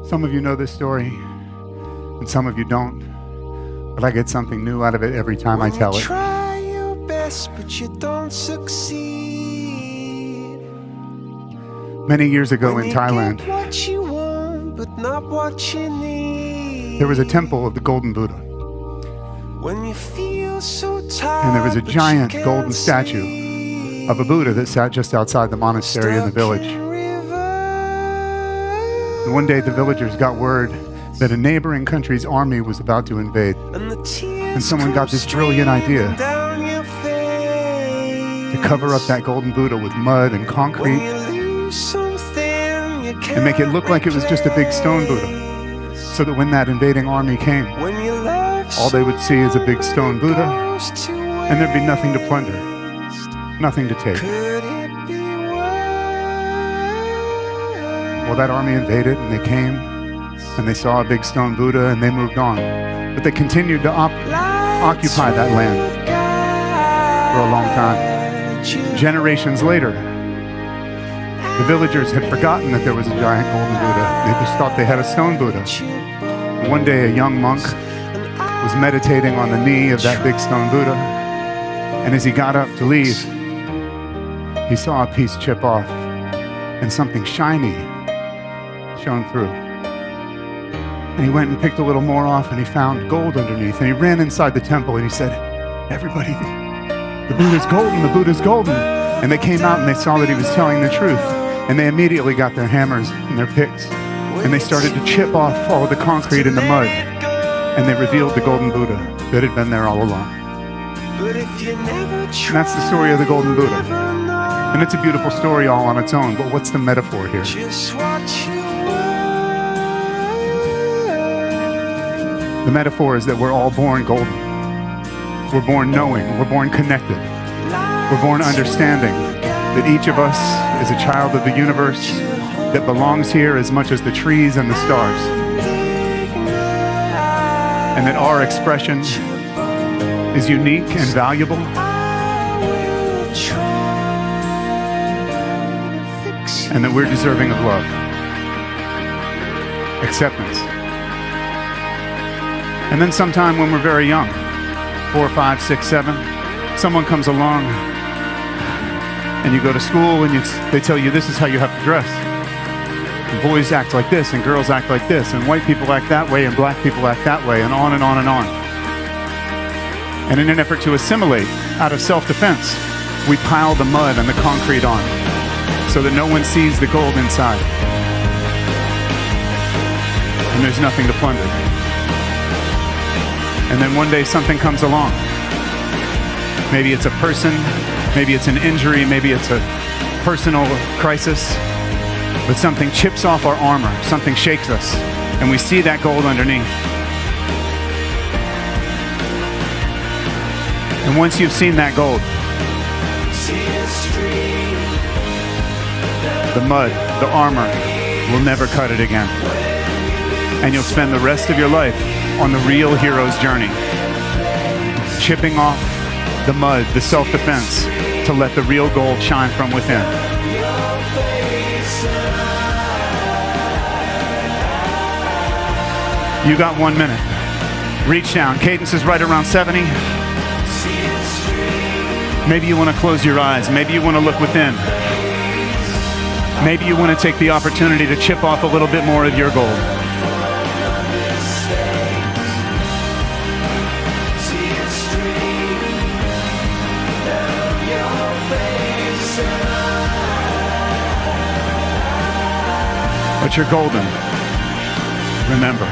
Some of you know this story, and some of you don't, but I get something new out of it every time I tell it. Try your best, but you don't succeed. Many years ago in Thailand, get what you want, but not what you need. there was a temple of the Golden Buddha, When you feel so tired, and there was a but giant you golden can't statue see. of a Buddha that sat just outside the monastery in the village. And one day the villagers got word that a neighboring country's army was about to invade, and someone got this brilliant idea to cover up that golden Buddha with mud and concrete and make it look like it was just a big stone Buddha, so that when that invading army came, all they would see is a big stone Buddha, and there'd be nothing to plunder, nothing to take. Well, that army invaded, and they came, and they saw a big stone Buddha, and they moved on. But they continued to occupy that land for a long time. Generations later, the villagers had forgotten that there was a giant golden Buddha. They just thought they had a stone Buddha. And one day, a young monk was meditating on the knee of that big stone Buddha, and as he got up to leave, he saw a piece chip off, and something shiny shone through. And he went and picked a little more off, and he found gold underneath, and he ran inside the temple, and he said, "Everybody, the Buddha's golden, the Buddha's golden." And they came out, and they saw that he was telling the truth, and they immediately got their hammers and their picks, and they started to chip off all of the concrete and the mud, and they revealed the golden Buddha that had been there all along. And that's the story of the golden Buddha. And it's a beautiful story all on its own, but what's the metaphor here? The metaphor is that we're all born golden. We're born knowing, we're born connected. We're born understanding that each of us is a child of the universe that belongs here as much as the trees and the stars. And that our expression is unique and valuable. And that we're deserving of love, acceptance. And then sometime when we're very young, 4, 5, 6, 7, someone comes along and you go to school and they tell you this is how you have to dress. And boys act like this, and girls act like this, and white people act that way, and black people act that way, and on and on and on. And in an effort to assimilate, out of self-defense, we pile the mud and the concrete on so that no one sees the gold inside. And there's nothing to plunder. And then one day something comes along. Maybe it's a person, maybe it's an injury, maybe it's a personal crisis, but something chips off our armor, something shakes us, and we see that gold underneath. And once you've seen that gold, the mud, the armor, will never cut it again. And you'll spend the rest of your life on the real hero's journey, chipping off the mud, the self-defense, to let the real gold shine from within. You got 1 minute. Reach down. Cadence is right around 70. Maybe you want to close your eyes. Maybe you want to look within. Maybe you want to take the opportunity to chip off a little bit more of your gold. But you're golden. Remember.